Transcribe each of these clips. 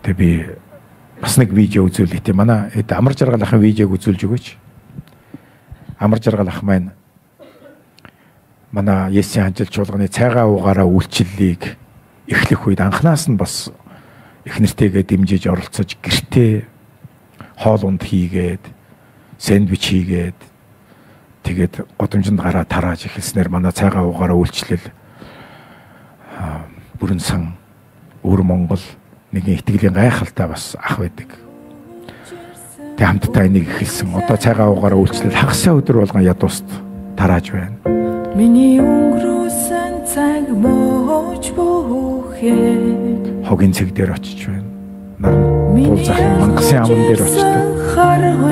Тэгээ би бас нэг видео үзүүлээ. Манай амар жаргал ахын видеог үзүүлж өгөөч. Амар жаргал ах маань манай Есүсийн ханжилт чуулганы цайгаа уугаараа үйлчлэлийг эхлэх үед анханаас нь бас их нэртэйгээ дэмжиж оролцож гэртээ хоол унд хийгээд сэндвич хийгээд тэгээд годомжинд гараа тарааж эхэлснээр манай цайгаа уугаараа үйлчлэл бүрэн сан өвөр Монгол нэгэн итгэлийн гайхалтай бас ах байдаг. Тэг хамтдаа энийг эхэлсэн. Одоо цайгаа уугаараа үйлчлэл хагасаа өдөр болгон ядууст тарааж байна. Миний өнгөрөөсөн цаг мууч бүхэн хогийн цэг дээр очиж байна. Нар тул захын мангасын аман дээр очдог.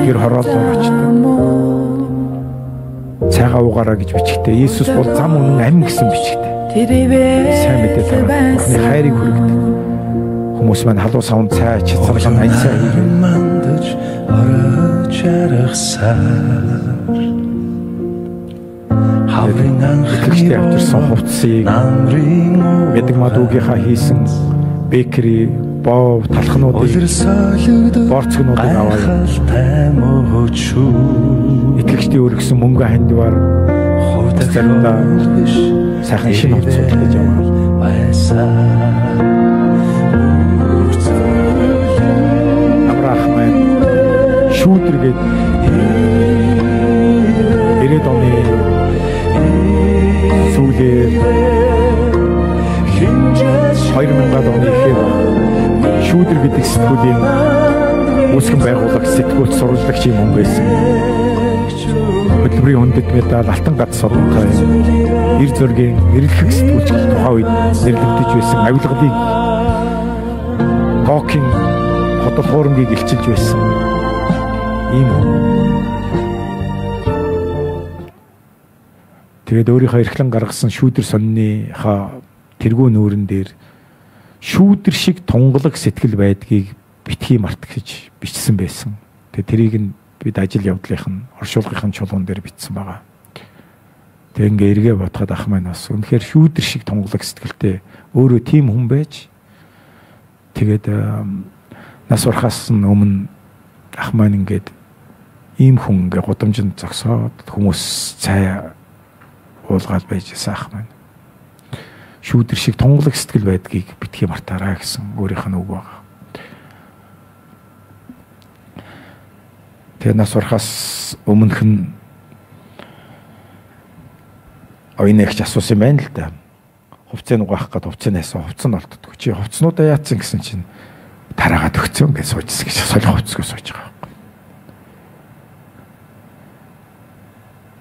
Гэр хороолоор очдог. Цайгаа уугаараа гэж бичгтээ Иесус бол зам үнэн амин гэсэн бичгтээ. Сайн мэдээ тараад Бурхны хайрыг хүргэдэг. Хүмүүс маань халуун савнд цай чицарган аньцаа хийгээд орж ярахсаар хаврын анхны авчирсан хувцсыг мэдэг мадуугийнхаа хийсэн бекри боо талхнуудыг борцгнуудыг аваад итгэгчдийн өргөсөн мөнгө хандвар заримдаа сайхан шинэ хувцсууд гэж яваад Авраам шүүдргээд 90-ад оны сүүлээр 2000-ад оны ихээр шүүдэр гэдэг сэтгүүлийн үүсгэн байгуулагч сэтгүүлч сурвалжлагч юм хүн байсан. Хөтөлбөрийн хүндэт медаль алтан гац соронтой эр зөргийн эрэлхэг сэтгүүлч тухайн үед нэрлэгдэж байсан авилгалыг Гокин хотол форумыг илчилж байсан ийм хүн. Тэгээд өөрийнхөө эрхлэн гаргасан шүүдэр сонныхаа тэргүү нүүрэн дээр шүүдэр шиг тунгалаг сэтгэл байдгийг битгий март гэж бичсэн байсан. Тэгээд тэрийг нь бид ажил явдлынх нь оршуулгын чулуун дээр бичсэн байгаа. Тэгээд ингээ эргээ бодоход ах маань бас үнэхээр шүүдэр шиг тунгалаг сэтгэлтэй өөрөө тийм хүн байж тэгээд нас урахаас өмнө ах маань ингээд ийм хүн ингээ гудамжинд зогсоод хүмүүс цай уулгаад байжсэн ах маань. Шүүдэр шиг тунгалаг сэтгэл байдгийг битгий мартаарай гэсэн өөрийнх нь үг байгаа. Тэгээ нас урахаас өмнөх нь оюунэгч асуусан байна л да. Хувцсыг угаах гээд хувцсыг нээсэн хувцс нь олддог. Чи хувцснуудаа яатсан гэсэн чинь тараагаад өгцөн гэж суужсэн гэж солих хувцсгүй сууж байгаа.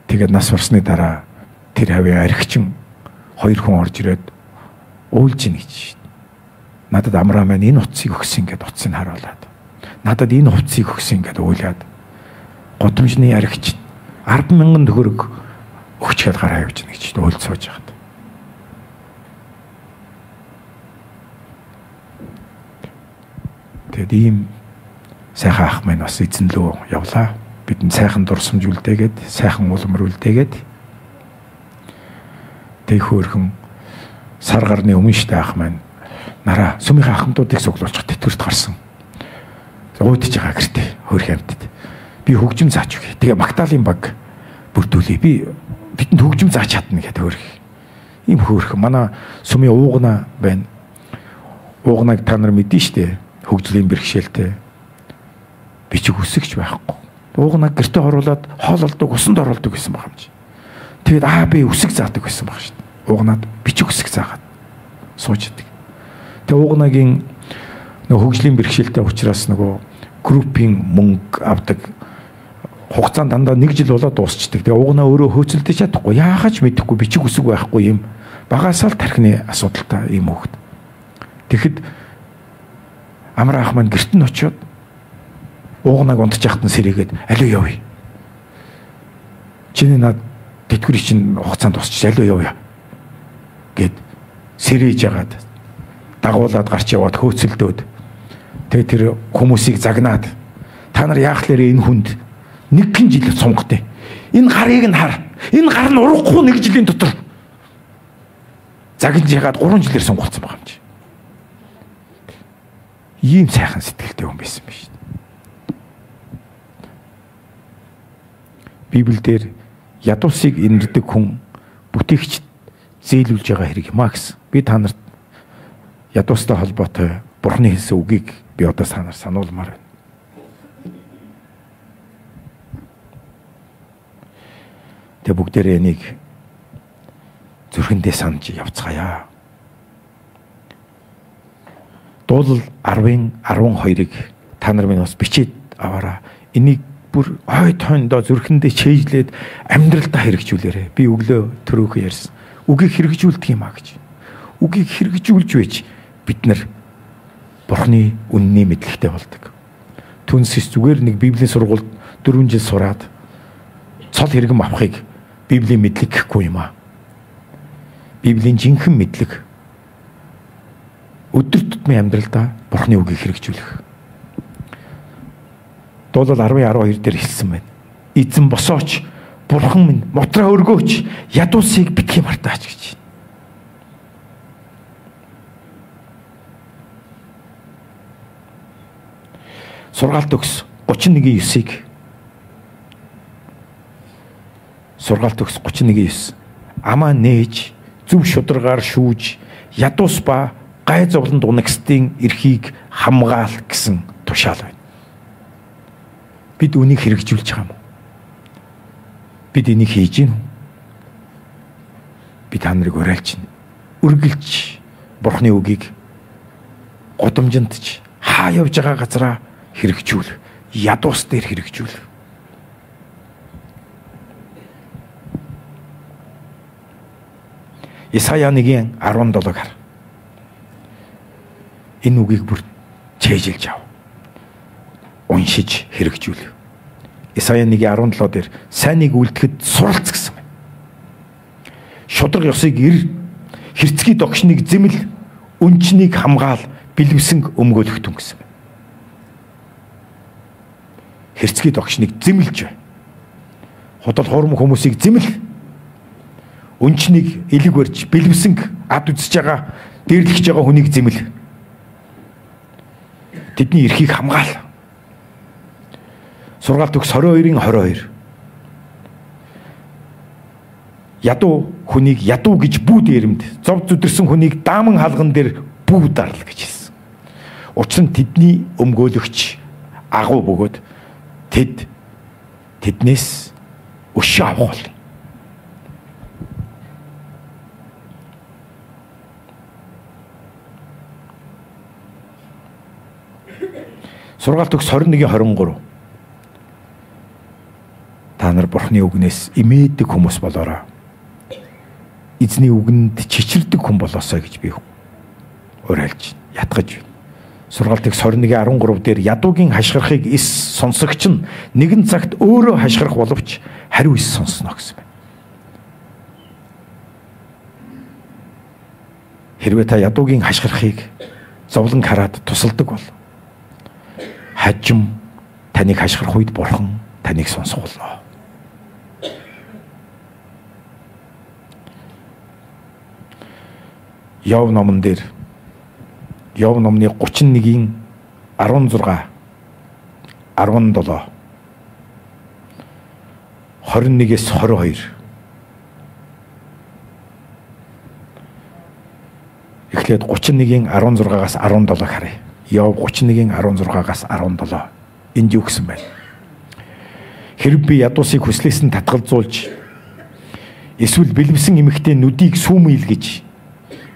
Тэгээд нас урсны дараа тэр хавийн архичин хоёр хүн орж ирээд уйлж ийн гэж. Надад амраа маань энэ утсыг өгсөн гэдээ утсыг харуулад. Надад энэ хувцсыг өгсөн гэдээ уйлаад. Годомжны архич 10,000 төгрөг өгчгээд гараа явж ийн гэж уйлж сууж байгаа. Тэгэд ийм сайхан ах маань бас эзэн лөө явлаа. Бидэнд сайхан дурсамж үлдээгээд, сайхан улмөр үлдээгээд тэг хөөрхөн сар гарны өмнө штэ ах маань нараа сүмийн ахмадуудыг суглуулчих тэтгэврт гарсан. Уйдж байгаа гэртээ хөөрх амьтад. Би хөгжим зааж өгье. Тэгээ Магдалины баг бүрдүүлээ. Би бидэнд хөгжим зааж чадна гэдэг хөөрх. Ийм хөөрх манай сүмийн уугна байна. Уугнаг та нар мэдэн штэ. Хөгжлийн бэрхшээлтэй бичиг үсэгч байхгүй. Уугнаг гэртээ оруулаад хоол олдог, усанд оруулдаг гэсэн баг юм чи. Тэгээд би үсэг заадаг байсан баг шүү дээ. Уугнаад бичиг үсэг заагаад сууж идэг. Тэгээд уугнагийн хөгжлийн бэрхшээлтэй учраас группийн мөнгө авдаг хугацаанд дандаа 1 жил болоод дуусчдаг. Тэгээд уугнаа өөрөө хөөцөлдөж чадахгүй. Яахаж мэдэхгүй бичиг үсэг байхгүй юм. Багасаа л тархины асуудалтай юм хөөд. Тэгэхэд Амраа ах маань гэрт нь очиод уугнаг унтж яхад нь сэрээгээд алуу явъя. Чиний над тэтгэврийн чинь хугацаанд тусч алуу явъя гэд сэрээж ягаад дагуулад гарч яваад хөөцөлдөөд тэгээ тэр хүмүүсийг загнаад та нар яахлаарэ энэ хүнд 1 жил сунгахтэй. Энэ гарыг нь хар. Энэ гар нь урахгүй 1 жилийн дотор загнаж ягаад 3 жилээр сунгуулсан байгаа юм чи. Ийм сайхан сэтгэлтэй хүн байсан биш. Библиэлд ядуусыг инэрдэг хүн бүтээгч зээлүүлж байгаа хэрэг юм а гэсэн. Би та нарт ядуустай холбоотой Бурхны хэлсэн үгийг би одоо санаар сануулмаар байна. Тэг бүгдээрээ энийг зүрхэндээ санаж явцгаая. Дуулал 10:12-ыг та нар минь бас бичээд аваараа. Энийг бүр ой тоондоо зүрхэндээ чэйжлээд амьдралдаа хэрэгжүүлээрэй. Би өглөө төрөөхөө ярьсан. Үгийг хэрэгжүүлдэг юм а гэж. Үгийг хэрэгжүүлж байж бид нар Бурхны үнний мэдлэгтэй болдог. Түнсэс зүгээр нэг Библийн сургуульд 4 жил сураад цол хэрэгэн авахыг Библийн мэдлэг гэхгүй юм а. Библийн жинхэнэ мэдлэг өдөр тутмын амьдралдаа Бурхны үгийг хэрэгжүүлэх. Дуулал 10:12 дээр хэлсэн байна. Эзэн босооч, Бурхан минь мотроо өргөөч, ядуусыг битгий мартаач гэж. Сургаалт өгс 31:9-ийг Сургаалт өгс 31:9 амаа нээж зөв шударгаар шүүж ядуус ба гай зовлонд унагсдын эрхийг хамгаал гэсэн тушаал байна. Бид үнийг хэрэгжүүлж байгаа юм уу? Бид энийг хийж гин үү? Би та нарыг уриалж байна. Үргэлж Бурхны үгийг годомжиндж хаа явж байгаа газараа хэрэгжүүл. Ядуус дээр хэрэгжүүл. Исая 1:17 хар. Энэ үгийг бүр чэйжилж ав. Уншиж хэрэгжүүл. Исая 1:17 дээр сайныг үлдэхэд суралц гэсэн байна. Шудраг ёсыг хэрцгий догшныг зэмэл, үнчнийг хамгаал, бэлэвсэнг өмгөөлөхтүн гэсэн байна. Хэрцгий догшныг зэмэлж байна. Худал хуурмаг хүмүүсийг зэмэл, үнчнийг элэг барьж, бэлэвсэнг ад үзэж байгаа, дээрлэгч байгаа хүнийг зэмэл. Тэдний эрхийг хамгаал. Сургаалт өгс 22:22. Ядуу хүнийг ядуу гэж бүү дээрэмд, зов зүдэрсэн хүнийг дааман хаалган дээр бүү дарл гэж хэлсэн. Учир нь тэдний өмгөөлөгч агуу бөгөөд тэднээс өшөө авах болно. Сургаалт өгс 21:23. Та нар Бурхны үгнээс имээдэг хүмүүс болоорой. Эзний үгэнд чичирдэг хүн болоосой гэж би уриалж ятгаж байна. Сургаалт өгс 21:13 дээр ядуугийн хашгирахыг эс сонсогч нь нэгэн цагт өөрөө хашгирах боловч хариу эс сонсноо гэсэн байна. Хэрвээ та ядуугийн хашгирахыг зовлон хараад тусалдаг бол хажим таныг хашгирах үед Бурхан таныг сонсох болно. Йов номон дээр Йов номны 31-ийн 16, 17, 21-с 22. Эхлээд 31-ийн 16-аас 17 харъя. Йов 31-ийн 16-аас 17. Энд юу гэсэн байна? Хэрв би ядуусыг хүслээс нь татгалзуулж эсвэл бэлэвсэн эмэгтэй нүдийг сүүмийлгэж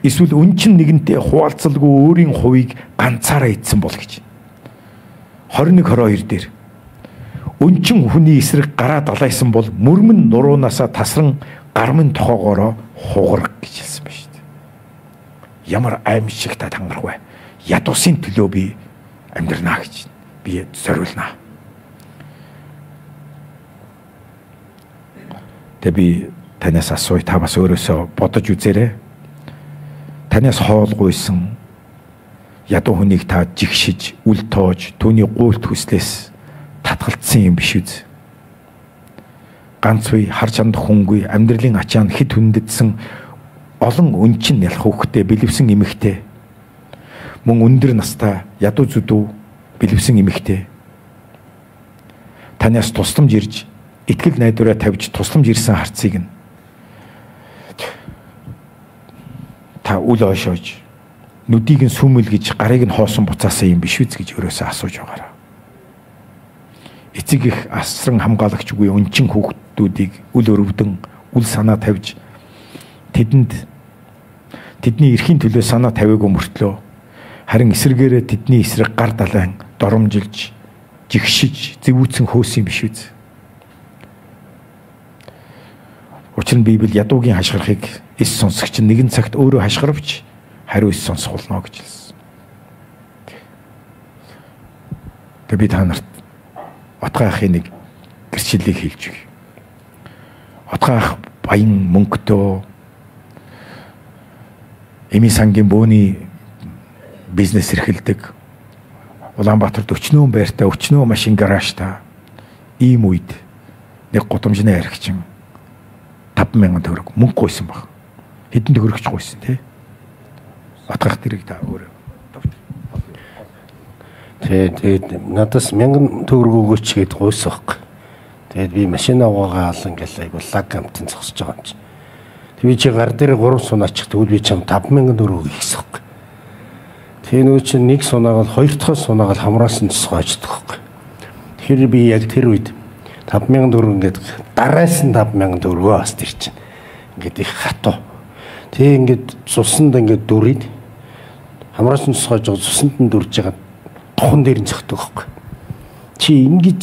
эсвэл үнчин нэгэнтэй хуваалцалгүй өөрийн хувийг ганцаараа идсэн бол гэж. 21:22 дээр үнчин хүний эсрэг гараа далайсан бол мөрмөн нуруунаасаа тасран гармын тохоогоороо хугарах гэж хэлсэн байна шүү дээ. Ямар аимшигтай тангарах вэ? Ядуусын төлөө би амьдрнаа гэж би зориулнаа. Тэ би танаас асууя, та бас өөрөөсөө бодож үзээрэй. Танаас хоолгүйсэн ядуу хүнийг та жигшиж, үл тоож, түүний гуйлт хүслээс татгалцсан юм биш үз. Ганц үе хар чанд хүнгүй амьдралын ачаанд хэд хүндэдсэн олон үнчин ялах хөвгтэй бэлэвсэн эмэгтэй мөн өндөр настай ядуу зүдүү бэлэвсэн эмэгтэй танаас тусламж ирж итгэл найдвараа тавьж тусламж ирсэн харцыг нь та үл ойшоож нүдийг нь сүмэлгэж гарыг нь хоосон буцаасан юм биш үз гэж өрөөсөө асууж байгаараа. Эцэг их асран хамгаалагчгүй өнчин хүүхдүүдийг үл өрөвдөн үл санаа тавьж тэдний эрхийн төлөө санаа тавиагүй мөртлөө харин эсрэгээрээ тэдний эсрэг гар далайн доромжилж жигшиж зэвүүцэн хөөсөн биш үз. Учир нь Библи ядуугийн хашгирахыг эс сонсогч нэгэн цагт өөрөө хашгиравч хариу эс сонсох болно гэж хэлсэн. Тэгээд би та нарт Отгой ахын нэг гэрчлэлийг хэлж өгье. Отгой ах баян мөнгөтэй Эми сангийн бөөний бизнес эрхэлдэг. Улаанбаатарт өчнөө байртай, өчнөө машин гаражтай ийм үед нэг гудамжны архичин 5,000 төгрөг мөнгө гуйсан баг. Хэдэн төгрөгч гуйсан тий? Отгох дэрэг та өөрөө. Тэгээд надаас 1000 төгрөг өгөөч гэд гуйсан баг. Тэгээд би машин аваагаа алан гэл айгу лаг амтан зогсож байгаа юм чи. Тэг би чи гар дээр 3 сунаачих тэгвэл би чам 5,000 төгрөг хийсэн баг. Тэгээ нөө чинь нэг сунаагаад хоёр дахь сунаагаад хамраас нь цосгоождөг байхгүй. Тэгэхээр би яг тэр үед 5,000 төгрөг ингээд дараас нь 5,000 төгрөгөө бас тэр чинь ингээд их хатуу. Тэгээ ингээд цусанд ингээд дүрээд хамраас нь цосгоож байгаа цусанд нь дүрж байгаа тухан дээр нь зөгтөг байхгүй. Чи ингэж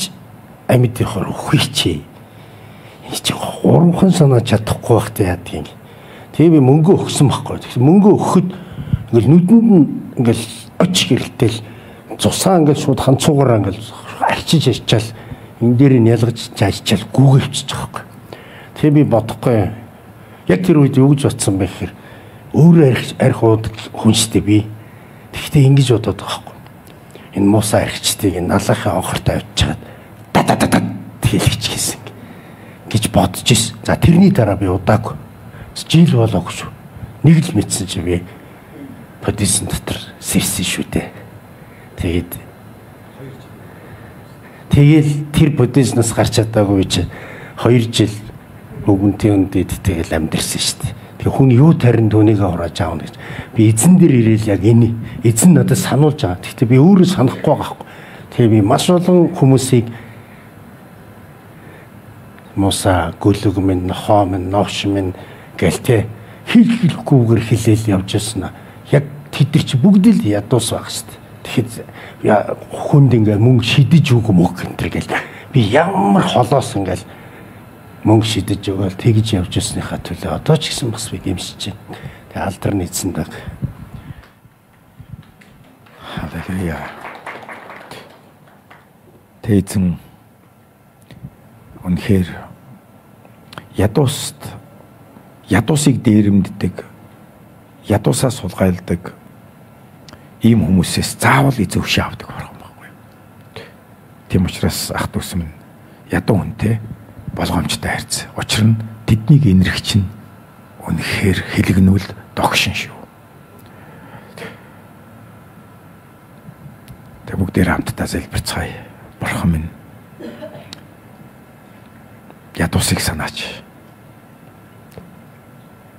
амьд явахаар үхийчээ. Энэ чи гурван санаа чадахгүй байхтай яадгийг. Тэгээ би мөнгө өгсөн байхгүй. Тэгэхээр мөнгө өгөхөд ингээл нүдэнд нь ингээл оч гэрэлтэл цусаа ингээл шууд ханцуугаараа ингээл арчиж ячаал энэ дээр нь ялгаж заачаал гүүгэлчихэж байгаа байхгүй. Тэгээ би бодохгүй яг тэр үед юу гэж бодсон бэ гэхээр өөрөө арх уудаг хүн штэ би. Тэгэхдээ ингэж бодоод байгаа байхгүй. Энэ муусаа архичдыг налахын онхортой авчиад да хэлчих гэсэн гэж бодож ирсэн. За тэрний дараа би удаагүй жил болоогүй шүү. Нэг л мэдсэн чи би продюсер дотор сэрсэн шүү дээ. Тэгэл тэр продюсернаас гарч чадаагүй чи 2 жил өвгөнтэй өндөд тэгэл амьдэрсэн шүү дээ. Тэгээ хүн юу тарин түүнийгээ хурааж аавна гэж. Би эзэн дээр ирээл яг энэ эзэн надад сануулж байгаа. Гэхдээ би өөрөө санахгүй байгаа байхгүй. Тэгээ би маш олон хүмүүсийг муса гүлэг минь хоо минь новш минь гэлтэй хэлэхгүйгээр хэлээл явж ясна. Яг тэд нар чи бүгд л ядуус байх шүү дээ. Тэгэхээр хүнд ингээ мөнгө шидэж үг мөг энэ гэл би ямар холоос ингээл мөнгө шидэж өгөөл тэгж явж ясныхаа төлөө одоо ч гэсэн бас би гэмшиж байна. Тэгээ алдар нийцсэн даг. Халелуя. Тэйзэн үнэхээр ядуусыг дээрэмддэг, ядуусаа сулгайлдаг ийм хүмүүсээс заавал эзөвшөө авдаг бархан байхгүй. Тийм учраас ах дүүс минь ядуу хүнтэй болгоомжтой харьц. Учир нь тэднийг инэрхч нь үнэхээр хэлэгнүүл догшин шүү. Тэг бүгдээр хамтдаа залбирцгаая. Бурхан минь ядуусыг санаач.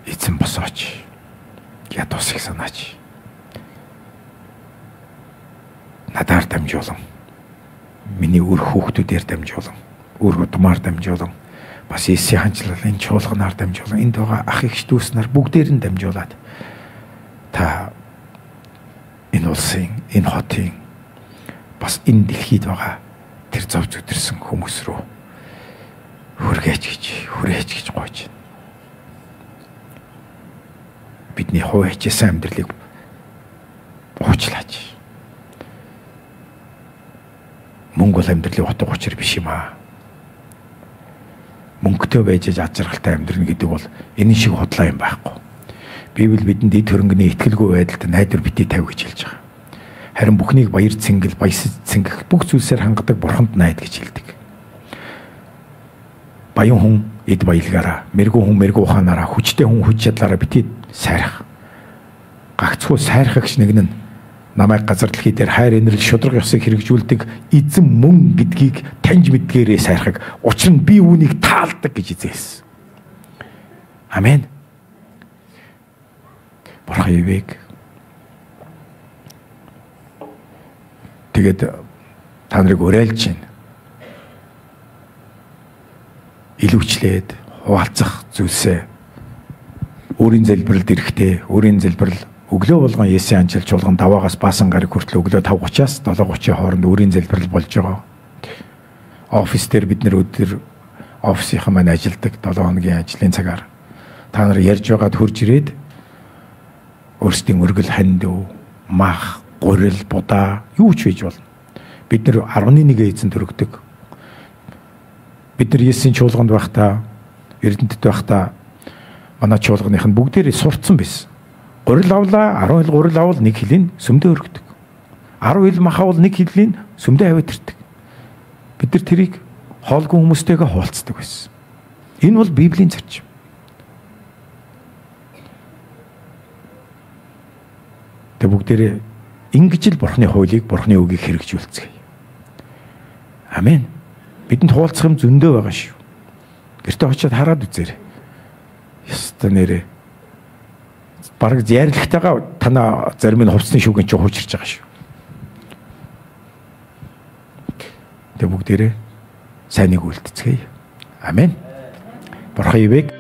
Эзэн босооч. Ядуусыг санаач. Надаар дамжуулан, миний үр хүүхдүүдээр дамжуулан, үр удмаар дамжуулан, бас Есүсийн ханчлалын чуулганаар дамжуулан, энд байгаа ах эгч дүүс нар бүгдээр нь дамжуулаад та энэ улсын, энэ хотын, бас энэ дэлхийд байгаа тэр зов зүдэрсэн хүмүүс рүү хүрээч гэж гойж байна. Бидний хувь ачаасан амьдралыг уучлаач. Мөнгө бол амьдралын утга учир биш юм аа. Мөнгөтэй байж ажралтай амьдрна гэдэг бол энэ шиг худлаа юм байхгүй. Библи бидэнд эд хөрөнгөний итгэлгүй байдалд найдвар битгий тавь гэж хэлж байгаа. Харин бүхнийг баяр цэнгэл, баясаж цэнгэх бүх зүйлсээр хангадаг бурханд найд гэж хэлдэг. Баян хүн эд баялгаараа, мэрэгүү хүн мэрэгүү ухаанаараа, хүчтэй хүн хүч чадлаараа битгий сайрах. Гагцхүү сайрхагч нэгэн нь намайг газар дэлхий дээр хайр инрэл шударга ёсыг хэрэгжүүлдэг эзэн мөн гэдгийг таньж мэдгээрээ сайрхаг. Учир нь би үүнийг таалдаг гэж эзэн. Амен. Бурхан ивэг. Тэгээд та нарыг уриалж байна. Илүүчлээд хуваалцах зүйлсээ өөрийн залбиралд эрэхтэй, өөрийн залбирал өглөө болгон Есүсийн анчил чуулган даваагаас баасан гараг хүртэл өглөө 5:30-аас 7:30 хооронд өөрийн залбирал болж байгаа. Офис дээр бид нэр өдөр офисынхан маань ажилдаг 7 хоногийн ажлын цагаар та нар ярьж байгаад хурж ирээд өөрсдийн өргөл хандив, мах, гурил, будаа юу ч хийж болно. Бид нэр 11 эзэн төрөгдөг. Бид нар Есүсийн чуулганд байхдаа, Эрдэнэтэд байхдаа манай чуулганых нь бүгдээрээ сурцсан байсан. Гурил авлаа, 10 хил гурил авал нэг хилийн сүмдээ өргөдөг. 10 хил мах авал нэг хилийн сүмдээ аваад ирдэг. Бид нар тэрийг хоолгүй хүмүүстэйгээ хуваалцдаг байсан. Энэ бол Библийн зарчим. Тэг бүгдээрээ ингэж л Бурхны хуулийг, Бурхны үгийг хэрэгжүүлцгээе. Амен. Бидэнд хуваалцах юм зөндөө байгаа шүү. Гэртээ очиод хараад үзээрэй. Яста нэрээ. Бараг ярилгатайгаа танаа зарим нь хувцсны шүүгэн чи хуучирч байгаа шүү. Тэг бүгдээрээ сайныг үлдэцгээе. Амен. Бурхан ивэг